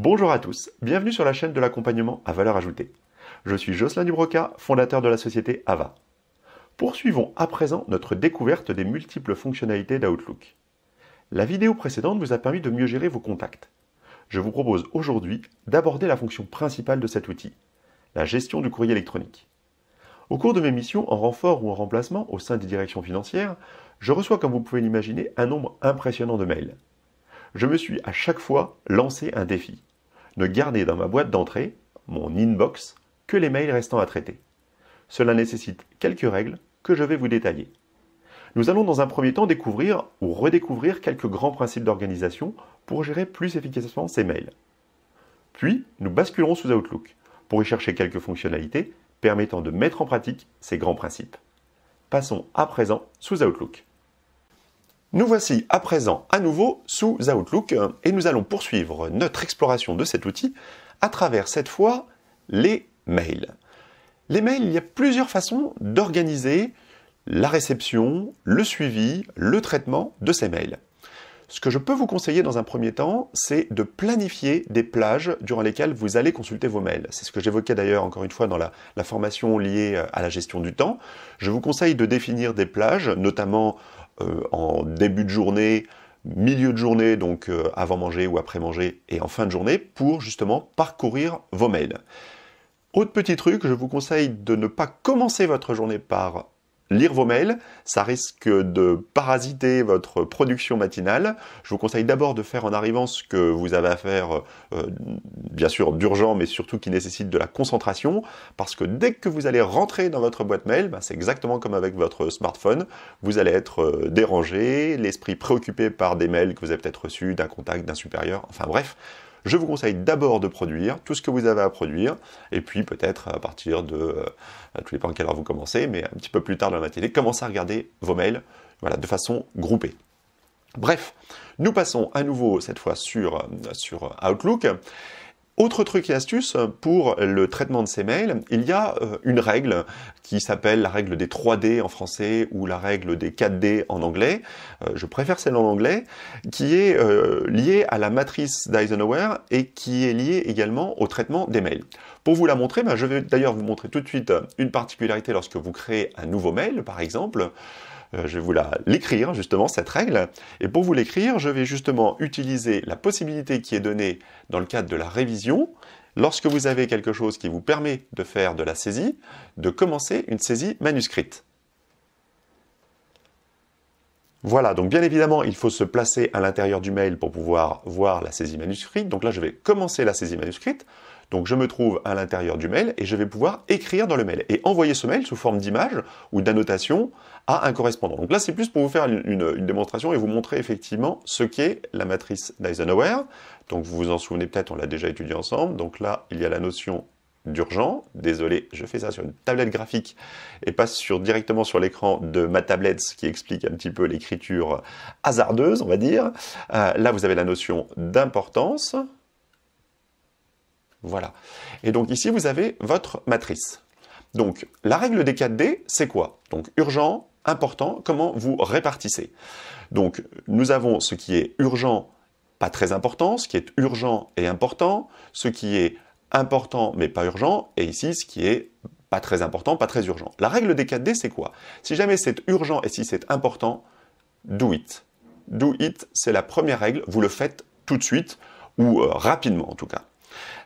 Bonjour à tous, bienvenue sur la chaîne de l'accompagnement à valeur ajoutée. Je suis Jocelyn Dubroca, fondateur de la société Ava. Poursuivons à présent notre découverte des multiples fonctionnalités d'Outlook. La vidéo précédente vous a permis de mieux gérer vos contacts. Je vous propose aujourd'hui d'aborder la fonction principale de cet outil, la gestion du courrier électronique. Au cours de mes missions en renfort ou en remplacement au sein des directions financières, je reçois, comme vous pouvez l'imaginer, un nombre impressionnant de mails. Je me suis à chaque fois lancé un défi. Ne garder dans ma boîte d'entrée, mon inbox, que les mails restants à traiter. Cela nécessite quelques règles que je vais vous détailler. Nous allons dans un premier temps découvrir ou redécouvrir quelques grands principes d'organisation pour gérer plus efficacement ces mails. Puis, nous basculerons sous Outlook pour y chercher quelques fonctionnalités permettant de mettre en pratique ces grands principes. Passons à présent sous Outlook. Nous voici à présent à nouveau sous Outlook et nous allons poursuivre notre exploration de cet outil à travers cette fois les mails. Les mails, il y a plusieurs façons d'organiser la réception, le suivi, le traitement de ces mails. Ce que je peux vous conseiller dans un premier temps, c'est de planifier des plages durant lesquelles vous allez consulter vos mails. C'est ce que j'évoquais d'ailleurs encore une fois dans la formation liée à la gestion du temps. Je vous conseille de définir des plages, notamment en début de journée, milieu de journée, donc avant manger ou après manger, et en fin de journée, pour justement parcourir vos mails. Autre petit truc, je vous conseille de ne pas commencer votre journée par lire vos mails, ça risque de parasiter votre production matinale. Je vous conseille d'abord de faire en arrivant ce que vous avez à faire, bien sûr d'urgent, mais surtout qui nécessite de la concentration, parce que dès que vous allez rentrer dans votre boîte mail, c'est exactement comme avec votre smartphone, vous allez être dérangé, l'esprit préoccupé par des mails que vous avez peut-être reçus, d'un contact, d'un supérieur, enfin bref. Je vous conseille d'abord de produire tout ce que vous avez à produire, et puis peut-être à partir de, tout dépend à quelle heure vous commencez, mais un petit peu plus tard dans la matinée, commencez à regarder vos mails voilà, de façon groupée. Bref, nous passons à nouveau cette fois sur Outlook. Autre truc et astuce pour le traitement de ces mails, il y a une règle qui s'appelle la règle des 3D en français ou la règle des 4D en anglais. Je préfère celle en anglais, qui est liée à la matrice d'Eisenhower et qui est liée également au traitement des mails. Pour vous la montrer, je vais d'ailleurs vous montrer tout de suite une particularité lorsque vous créez un nouveau mail, par exemple. Je vais vous l'écrire, justement, cette règle. Et pour vous l'écrire, je vais justement utiliser la possibilité qui est donnée dans le cadre de la révision, lorsque vous avez quelque chose qui vous permet de faire de la saisie, de commencer une saisie manuscrite. Voilà, donc bien évidemment, il faut se placer à l'intérieur du mail pour pouvoir voir la saisie manuscrite. Donc là, je vais commencer la saisie manuscrite. Donc je me trouve à l'intérieur du mail et je vais pouvoir écrire dans le mail et envoyer ce mail sous forme d'image ou d'annotation à un correspondant. Donc là, c'est plus pour vous faire une démonstration et vous montrer effectivement ce qu'est la matrice d'Eisenhower. Donc vous vous en souvenez peut-être, on l'a déjà étudié ensemble. Donc là, il y a la notion d'urgent. Désolé, je fais ça sur une tablette graphique et pas directement sur l'écran de ma tablette, ce qui explique un petit peu l'écriture hasardeuse, on va dire. Là, vous avez la notion d'importance. Voilà. Et donc ici, vous avez votre matrice. Donc, la règle des 4D, c'est quoi? Donc, urgent, important, comment vous répartissez? Donc, nous avons ce qui est urgent, pas très important, ce qui est urgent et important, ce qui est important mais pas urgent, et ici, ce qui est pas très important, pas très urgent. La règle des 4D, c'est quoi? Si jamais c'est urgent et si c'est important, do it. Do it, c'est la première règle, vous le faites tout de suite, ou rapidement en tout cas.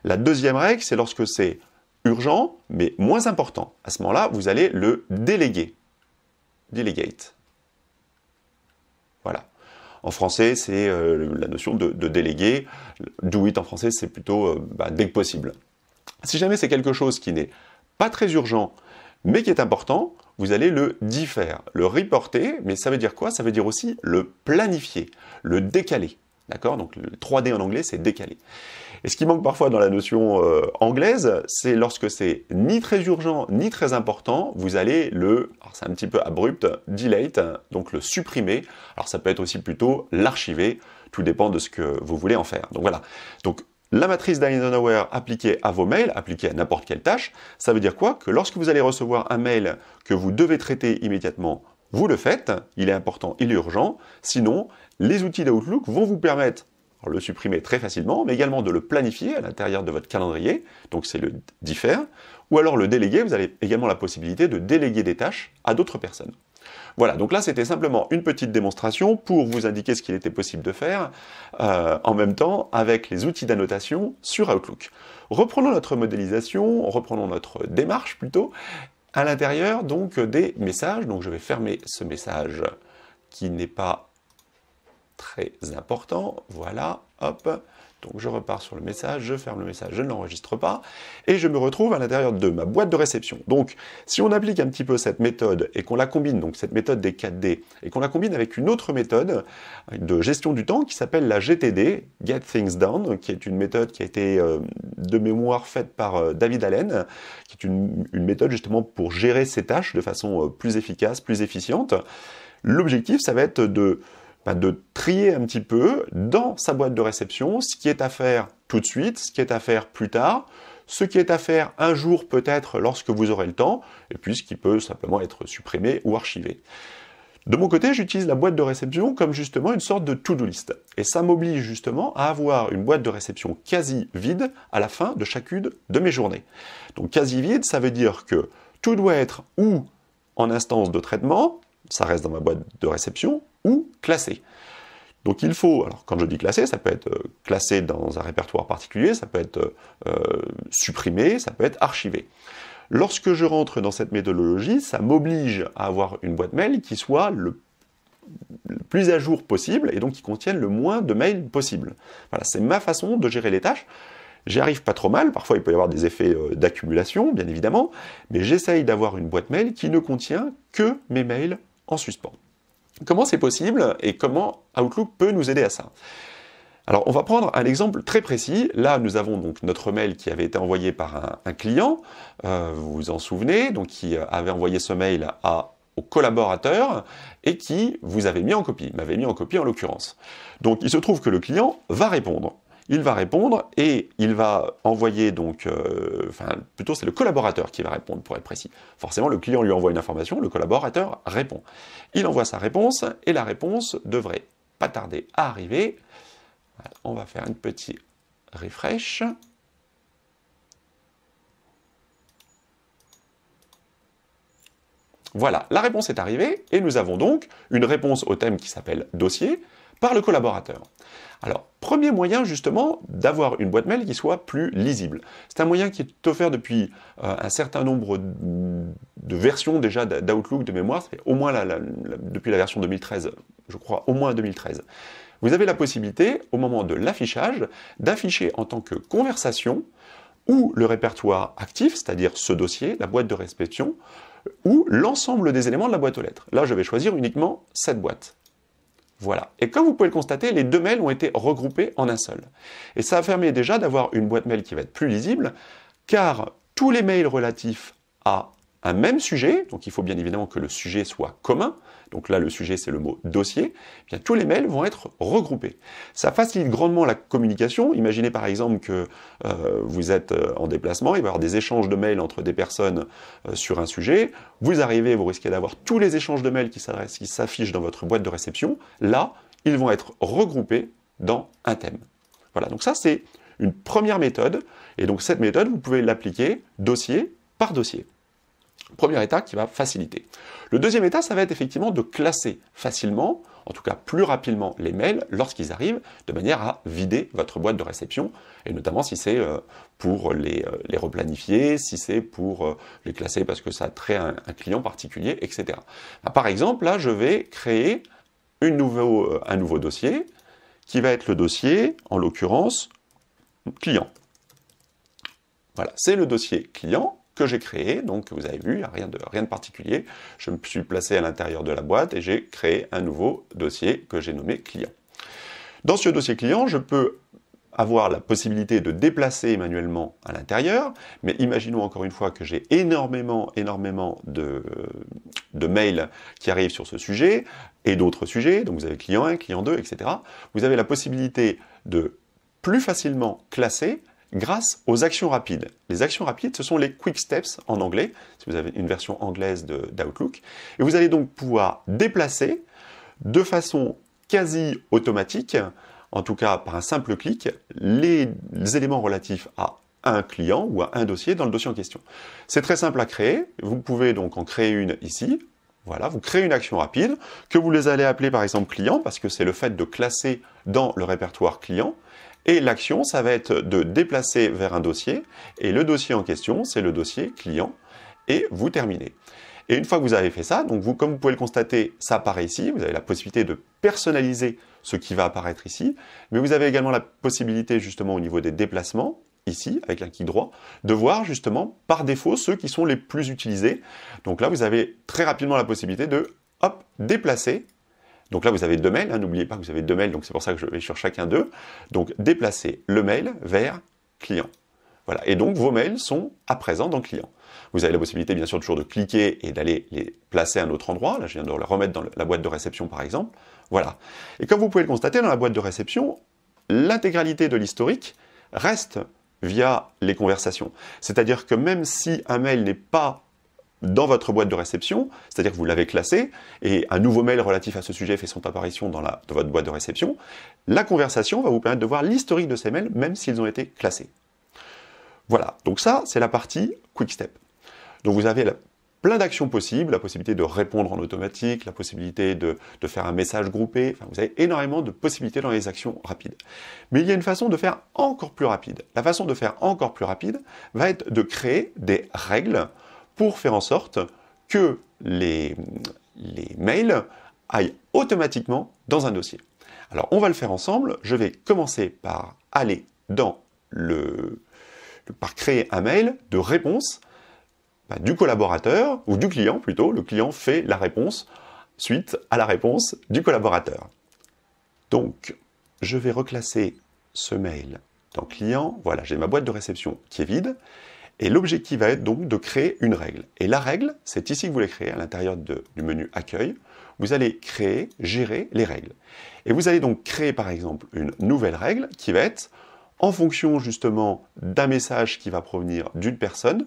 La deuxième règle, c'est lorsque c'est urgent, mais moins important. À ce moment-là, vous allez le déléguer. Delegate. Voilà. En français, c'est la notion de déléguer. Do it en français, c'est plutôt dès que possible. Si jamais c'est quelque chose qui n'est pas très urgent, mais qui est important, vous allez le diffère, le reporter, mais ça veut dire quoi? Ça veut dire aussi le planifier, le décaler. D'accord? Donc le 3D en anglais, c'est décalé. Et ce qui manque parfois dans la notion anglaise, c'est lorsque c'est ni très urgent, ni très important, vous allez alors c'est un petit peu abrupt, delete, donc le supprimer. Alors ça peut être aussi plutôt l'archiver, tout dépend de ce que vous voulez en faire. Donc voilà. Donc la matrice d'Eisenhower appliquée à vos mails, appliquée à n'importe quelle tâche, ça veut dire quoi? Que lorsque vous allez recevoir un mail que vous devez traiter immédiatement, vous le faites, il est important, il est urgent, sinon les outils d'Outlook vont vous permettre Alors, le supprimer très facilement, mais également de le planifier à l'intérieur de votre calendrier, donc c'est le diffère, ou alors le déléguer, vous avez également la possibilité de déléguer des tâches à d'autres personnes. Voilà, donc là c'était simplement une petite démonstration pour vous indiquer ce qu'il était possible de faire en même temps avec les outils d'annotation sur Outlook. Reprenons notre modélisation, reprenons notre démarche plutôt, à l'intérieur donc des messages. Donc je vais fermer ce message qui n'est pas très important, voilà, hop. Donc je repars sur le message, je ferme le message, je ne l'enregistre pas, et je me retrouve à l'intérieur de ma boîte de réception. Donc si on applique un petit peu cette méthode et qu'on la combine, donc cette méthode des 4D, et qu'on la combine avec une autre méthode de gestion du temps qui s'appelle la GTD, Get Things Done, qui est une méthode qui a été de mémoire faite par David Allen, qui est une méthode justement pour gérer ses tâches de façon plus efficace, plus efficiente. L'objectif, ça va être de trier un petit peu dans sa boîte de réception ce qui est à faire tout de suite, ce qui est à faire plus tard, ce qui est à faire un jour peut-être lorsque vous aurez le temps, et puis ce qui peut simplement être supprimé ou archivé. De mon côté, j'utilise la boîte de réception comme justement une sorte de to-do list. Et ça m'oblige justement à avoir une boîte de réception quasi vide à la fin de chacune de mes journées. Donc quasi vide, ça veut dire que tout doit être ou en instance de traitement, ça reste dans ma boîte de réception, ou classé. Donc il faut, alors quand je dis classé, ça peut être classé dans un répertoire particulier, ça peut être supprimé, ça peut être archivé. Lorsque je rentre dans cette méthodologie, ça m'oblige à avoir une boîte mail qui soit le plus à jour possible et donc qui contienne le moins de mails possible. Voilà, c'est ma façon de gérer les tâches. J'y arrive pas trop mal, parfois il peut y avoir des effets d'accumulation, bien évidemment, mais j'essaye d'avoir une boîte mail qui ne contient que mes mails en suspens. Comment c'est possible et comment Outlook peut nous aider à ça? Alors, on va prendre un exemple très précis. Là, nous avons donc notre mail qui avait été envoyé par un client, vous vous en souvenez, donc qui avait envoyé ce mail au collaborateur et qui vous avait mis en copie, m'avait mis en copie en l'occurrence. Donc, il se trouve que le client va répondre. Il va répondre et il va envoyer donc, plutôt c'est le collaborateur qui va répondre pour être précis. Forcément, le client lui envoie une information, le collaborateur répond. Il envoie sa réponse et la réponse devrait pas tarder à arriver. Voilà, on va faire un petit refresh. Voilà, la réponse est arrivée et nous avons donc une réponse au thème qui s'appelle dossier par le collaborateur. Alors, premier moyen justement d'avoir une boîte mail qui soit plus lisible. C'est un moyen qui est offert depuis un certain nombre de versions déjà d'Outlook de mémoire, ça fait au moins depuis la version 2013, je crois au moins 2013. Vous avez la possibilité, au moment de l'affichage, d'afficher en tant que conversation ou le répertoire actif, c'est-à-dire ce dossier, la boîte de réception, ou l'ensemble des éléments de la boîte aux lettres. Là, je vais choisir uniquement cette boîte. Voilà. Et comme vous pouvez le constater, les deux mails ont été regroupés en un seul. Et ça permet déjà d'avoir une boîte mail qui va être plus lisible, car tous les mails relatifs à un même sujet, donc il faut bien évidemment que le sujet soit commun, donc là le sujet c'est le mot dossier, eh bien tous les mails vont être regroupés. Ça facilite grandement la communication. Imaginez par exemple que vous êtes en déplacement, il va y avoir des échanges de mails entre des personnes sur un sujet, vous arrivez, vous risquez d'avoir tous les échanges de mails qui s'affichent dans votre boîte de réception, là ils vont être regroupés dans un thème. Voilà, donc ça c'est une première méthode, et donc cette méthode vous pouvez l'appliquer dossier par dossier. Premier état qui va faciliter. Le deuxième état, ça va être effectivement de classer facilement, en tout cas plus rapidement, les mails lorsqu'ils arrivent, de manière à vider votre boîte de réception, et notamment si c'est pour les replanifier, si c'est pour les classer parce que ça a trait à un client particulier, etc. Par exemple, là, je vais créer un nouveau dossier, qui va être le dossier, en l'occurrence, client. Voilà, c'est le dossier client que j'ai créé, donc vous avez vu, il n'y a rien de particulier. Je me suis placé à l'intérieur de la boîte et j'ai créé un nouveau dossier que j'ai nommé client. Dans ce dossier client, je peux avoir la possibilité de déplacer manuellement à l'intérieur, mais imaginons encore une fois que j'ai énormément de mails qui arrivent sur ce sujet et d'autres sujets, donc vous avez client 1, client 2, etc. Vous avez la possibilité de plus facilement classer grâce aux actions rapides. Les actions rapides, ce sont les quick steps en anglais, si vous avez une version anglaise d'Outlook, et vous allez donc pouvoir déplacer de façon quasi automatique, en tout cas par un simple clic, les éléments relatifs à un client ou à un dossier dans le dossier en question. C'est très simple à créer, vous pouvez donc en créer une ici. Voilà, vous créez une action rapide, que vous les allez appeler par exemple client, parce que c'est le fait de classer dans le répertoire client, et l'action, ça va être de déplacer vers un dossier, et le dossier en question, c'est le dossier client, et vous terminez. Et une fois que vous avez fait ça, donc vous, comme vous pouvez le constater, ça apparaît ici, vous avez la possibilité de personnaliser ce qui va apparaître ici, mais vous avez également la possibilité justement au niveau des déplacements, ici, avec un clic droit, de voir justement par défaut ceux qui sont les plus utilisés. Donc là, vous avez très rapidement la possibilité de, hop, déplacer. Donc là, vous avez 2 mails, hein, n'oubliez pas que vous avez 2 mails, donc c'est pour ça que je vais sur chacun d'eux. Donc déplacer le mail vers client. Voilà, et donc vos mails sont à présent dans client. Vous avez la possibilité bien sûr toujours de cliquer et d'aller les placer à un autre endroit. Là, je viens de les remettre dans la boîte de réception par exemple. Voilà. Et comme vous pouvez le constater, dans la boîte de réception, l'intégralité de l'historique reste via les conversations. C'est-à-dire que même si un mail n'est pas dans votre boîte de réception, c'est-à-dire que vous l'avez classé, et un nouveau mail relatif à ce sujet fait son apparition dans votre boîte de réception, la conversation va vous permettre de voir l'historique de ces mails, même s'ils ont été classés. Voilà, donc ça, c'est la partie Quick Step. Donc vous avez plein d'actions possibles, la possibilité de répondre en automatique, la possibilité de faire un message groupé, enfin, vous avez énormément de possibilités dans les actions rapides. Mais il y a une façon de faire encore plus rapide. La façon de faire encore plus rapide va être de créer des règles pour faire en sorte que les mails aillent automatiquement dans un dossier. Alors on va le faire ensemble, je vais commencer par aller dans par créer un mail de réponse du collaborateur, ou du client plutôt. Le client fait la réponse suite à la réponse du collaborateur. Donc, je vais reclasser ce mail dans client. Voilà, j'ai ma boîte de réception qui est vide. Et l'objectif va être donc de créer une règle. Et la règle, c'est ici que vous les créez, à l'intérieur du menu Accueil. Vous allez créer, gérer les règles. Et vous allez donc créer par exemple une nouvelle règle qui va être, en fonction justement d'un message qui va provenir d'une personne,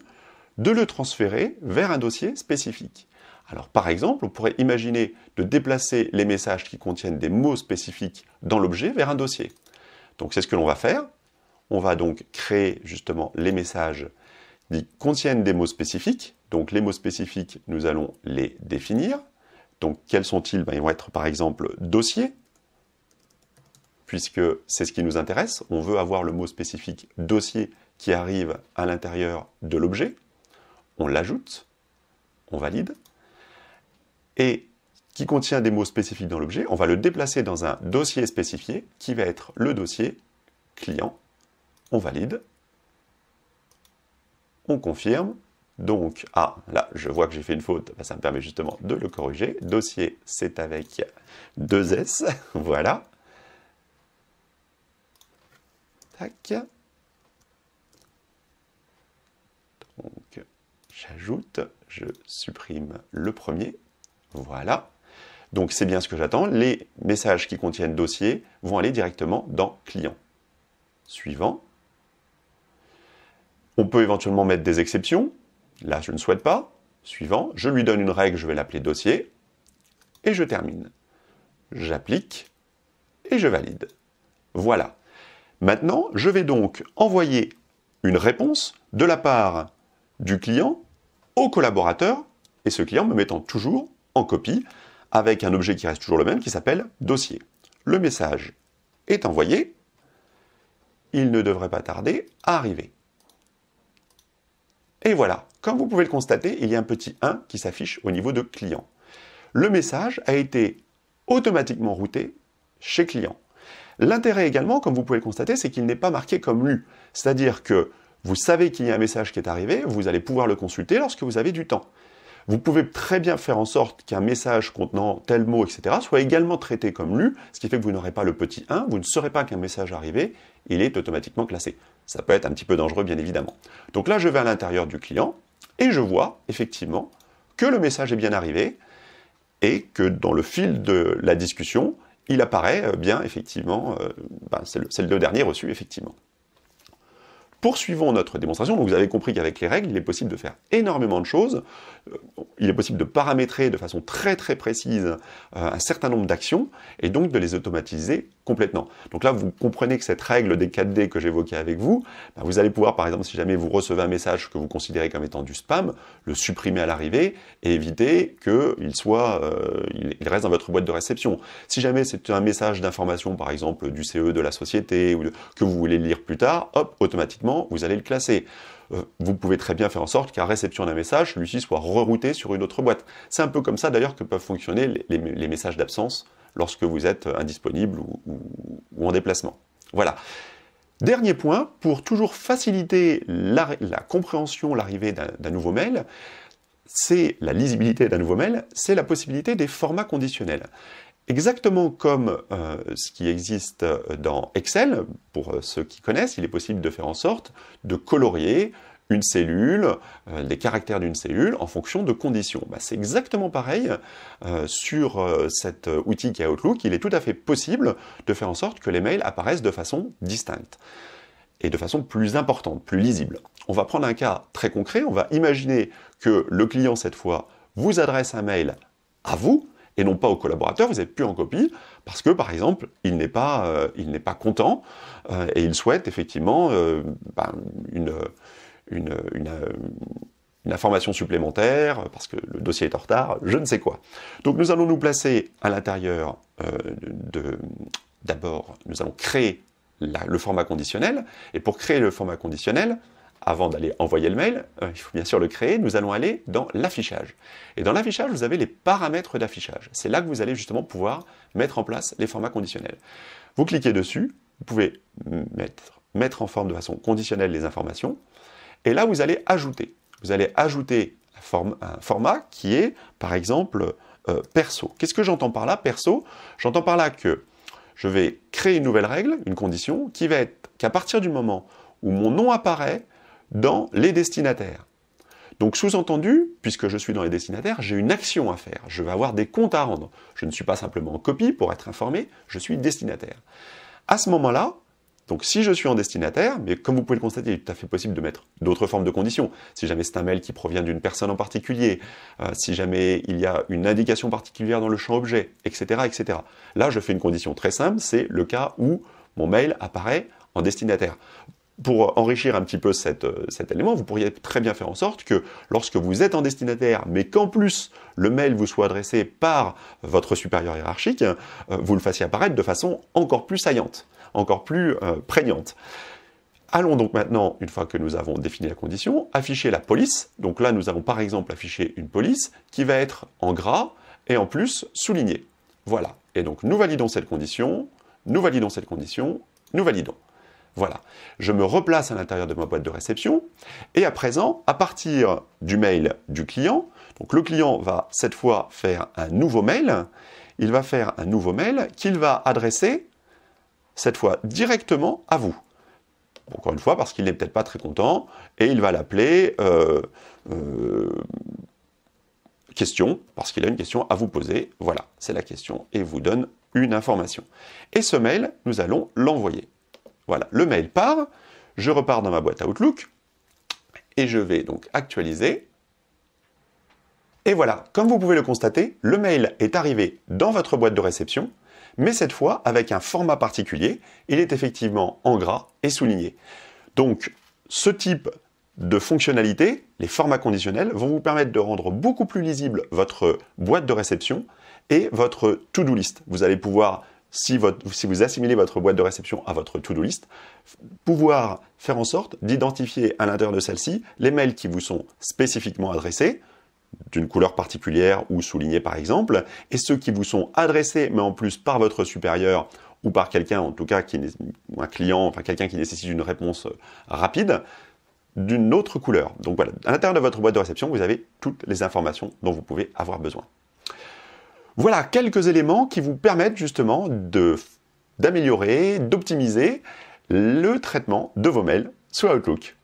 de le transférer vers un dossier spécifique. Alors par exemple, on pourrait imaginer de déplacer les messages qui contiennent des mots spécifiques dans l'objet vers un dossier. Donc c'est ce que l'on va faire. On va donc créer justement les messages qui contiennent des mots spécifiques. Donc les mots spécifiques, nous allons les définir. Donc quels sont-ils? Ils vont être par exemple dossier, puisque c'est ce qui nous intéresse. On veut avoir le mot spécifique dossier qui arrive à l'intérieur de l'objet. On l'ajoute, on valide, et qui contient des mots spécifiques dans l'objet, on va le déplacer dans un dossier spécifié qui va être le dossier client. On valide, on confirme. Donc, là, je vois que j'ai fait une faute, ça me permet justement de le corriger. Dossier, c'est avec 2 S, voilà. Tac. Donc, j'ajoute, je supprime le premier, voilà. Donc c'est bien ce que j'attends, les messages qui contiennent dossier vont aller directement dans client. Suivant. On peut éventuellement mettre des exceptions, là je ne souhaite pas. Suivant, je lui donne une règle, je vais l'appeler dossier, et je termine. J'applique, et je valide. Voilà. Maintenant, je vais donc envoyer une réponse de la part du client au collaborateur, et ce client me mettant toujours en copie avec un objet qui reste toujours le même qui s'appelle dossier. Le message est envoyé, il ne devrait pas tarder à arriver. Et voilà, comme vous pouvez le constater, il y a un petit 1 qui s'affiche au niveau de client. Le message a été automatiquement routé chez client. L'intérêt également, comme vous pouvez le constater, c'est qu'il n'est pas marqué comme lu. C'est-à-dire que vous savez qu'il y a un message qui est arrivé, vous allez pouvoir le consulter lorsque vous avez du temps. Vous pouvez très bien faire en sorte qu'un message contenant tel mot, etc. soit également traité comme lu, ce qui fait que vous n'aurez pas le petit 1, vous ne saurez pas qu'un message est arrivé, il est automatiquement classé. Ça peut être un petit peu dangereux, bien évidemment. Donc là, je vais à l'intérieur du client, et je vois, effectivement, que le message est bien arrivé, et que dans le fil de la discussion, il apparaît bien, effectivement, c'est le dernier reçu, effectivement. Poursuivons notre démonstration. Donc vous avez compris qu'avec les règles, il est possible de faire énormément de choses. Il est possible de paramétrer de façon très très précise un certain nombre d'actions et donc de les automatiser complètement. Donc là, vous comprenez que cette règle des 4D que j'évoquais avec vous, ben vous allez pouvoir, par exemple, si jamais vous recevez un message que vous considérez comme étant du spam, le supprimer à l'arrivée et éviter qu'il il reste dans votre boîte de réception. Si jamais c'est un message d'information, par exemple, du CE de la société, ou que vous voulez lire plus tard, hop, automatiquement, vous allez le classer. Vous pouvez très bien faire en sorte qu'à réception d'un message, celui-ci soit rerouté sur une autre boîte. C'est un peu comme ça d'ailleurs que peuvent fonctionner les messages d'absence lorsque vous êtes indisponible ou en déplacement. Voilà. Dernier point, pour toujours faciliter la compréhension, l'arrivée d'un nouveau mail, c'est la lisibilité d'un nouveau mail, c'est la possibilité des formats conditionnels. Exactement comme ce qui existe dans Excel, pour ceux qui connaissent, il est possible de faire en sorte de colorier une cellule, des caractères d'une cellule en fonction de conditions. C'est exactement pareil sur cet outil qui est Outlook. Il est tout à fait possible de faire en sorte que les mails apparaissent de façon distincte et de façon plus importante, plus lisible. On va prendre un cas très concret. On va imaginer que le client, cette fois, vous adresse un mail à vous, et non pas au collaborateur, vous n'êtes plus en copie, parce que, par exemple, il n'est pas content, et il souhaite effectivement une information supplémentaire, parce que le dossier est en retard, je ne sais quoi. Donc nous allons nous placer à l'intérieur d'abord, nous allons créer le format conditionnel, et pour créer le format conditionnel, avant d'aller envoyer le mail, il faut bien sûr le créer, nous allons aller dans l'affichage. Et dans l'affichage, vous avez les paramètres d'affichage. C'est là que vous allez justement pouvoir mettre en place les formats conditionnels. Vous cliquez dessus, vous pouvez mettre en forme de façon conditionnelle les informations, et là vous allez ajouter. Vous allez ajouter un format qui est, par exemple, perso. Qu'est-ce que j'entends par là, perso? J'entends par là que je vais créer une nouvelle règle, une condition, qui va être qu'à partir du moment où mon nom apparaît dans les destinataires. Donc sous-entendu, puisque je suis dans les destinataires, j'ai une action à faire. Je vais avoir des comptes à rendre. Je ne suis pas simplement en copie pour être informé, je suis destinataire. À ce moment-là, donc si je suis en destinataire, mais comme vous pouvez le constater, il est tout à fait possible de mettre d'autres formes de conditions. Si jamais c'est un mail qui provient d'une personne en particulier, si jamais il y a une indication particulière dans le champ objet, etc., etc. Là, je fais une condition très simple, c'est le cas où mon mail apparaît en destinataire. Pour enrichir un petit peu cet élément, vous pourriez très bien faire en sorte que lorsque vous êtes en destinataire, mais qu'en plus le mail vous soit adressé par votre supérieur hiérarchique, vous le fassiez apparaître de façon encore plus saillante, encore plus prégnante. Allons donc maintenant, une fois que nous avons défini la condition, afficher la police. Donc là, nous allons par exemple afficher une police qui va être en gras et en plus soulignée. Voilà. Et donc nous validons cette condition, nous validons cette condition, nous validons. Voilà, je me replace à l'intérieur de ma boîte de réception, et à présent, à partir du mail du client, donc le client va cette fois faire un nouveau mail, il va faire un nouveau mail qu'il va adresser, cette fois directement à vous. Encore une fois, parce qu'il n'est peut-être pas très content, et il va l'appeler question, parce qu'il a une question à vous poser, voilà, c'est la question, et il vous donne une information. Et ce mail, nous allons l'envoyer. Voilà, le mail part, je repars dans ma boîte à Outlook, et je vais donc actualiser. Et voilà, comme vous pouvez le constater, le mail est arrivé dans votre boîte de réception, mais cette fois avec un format particulier, il est effectivement en gras et souligné. Donc, ce type de fonctionnalité, les formats conditionnels, vont vous permettre de rendre beaucoup plus lisible votre boîte de réception et votre to-do list. Vous allez pouvoir, si vous assimilez votre boîte de réception à votre to-do list, pouvoir faire en sorte d'identifier à l'intérieur de celle-ci les mails qui vous sont spécifiquement adressés, d'une couleur particulière ou soulignés par exemple, et ceux qui vous sont adressés, mais en plus par votre supérieur ou par quelqu'un, en tout cas, un client, enfin quelqu'un qui nécessite une réponse rapide, d'une autre couleur. Donc voilà, à l'intérieur de votre boîte de réception, vous avez toutes les informations dont vous pouvez avoir besoin. Voilà quelques éléments qui vous permettent justement d'améliorer, d'optimiser le traitement de vos mails sous Outlook.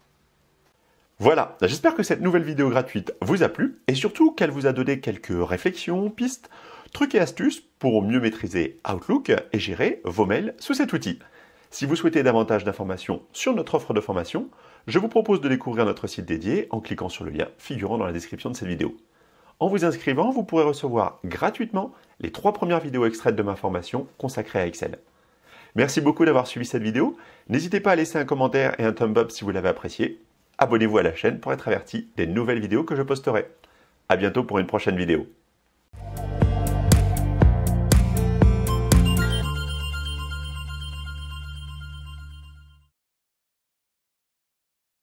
Voilà, j'espère que cette nouvelle vidéo gratuite vous a plu et surtout qu'elle vous a donné quelques réflexions, pistes, trucs et astuces pour mieux maîtriser Outlook et gérer vos mails sous cet outil. Si vous souhaitez davantage d'informations sur notre offre de formation, je vous propose de découvrir notre site dédié en cliquant sur le lien figurant dans la description de cette vidéo. En vous inscrivant, vous pourrez recevoir gratuitement les 3 premières vidéos extraites de ma formation consacrée à Excel. Merci beaucoup d'avoir suivi cette vidéo. N'hésitez pas à laisser un commentaire et un thumb up si vous l'avez apprécié. Abonnez-vous à la chaîne pour être averti des nouvelles vidéos que je posterai. À bientôt pour une prochaine vidéo.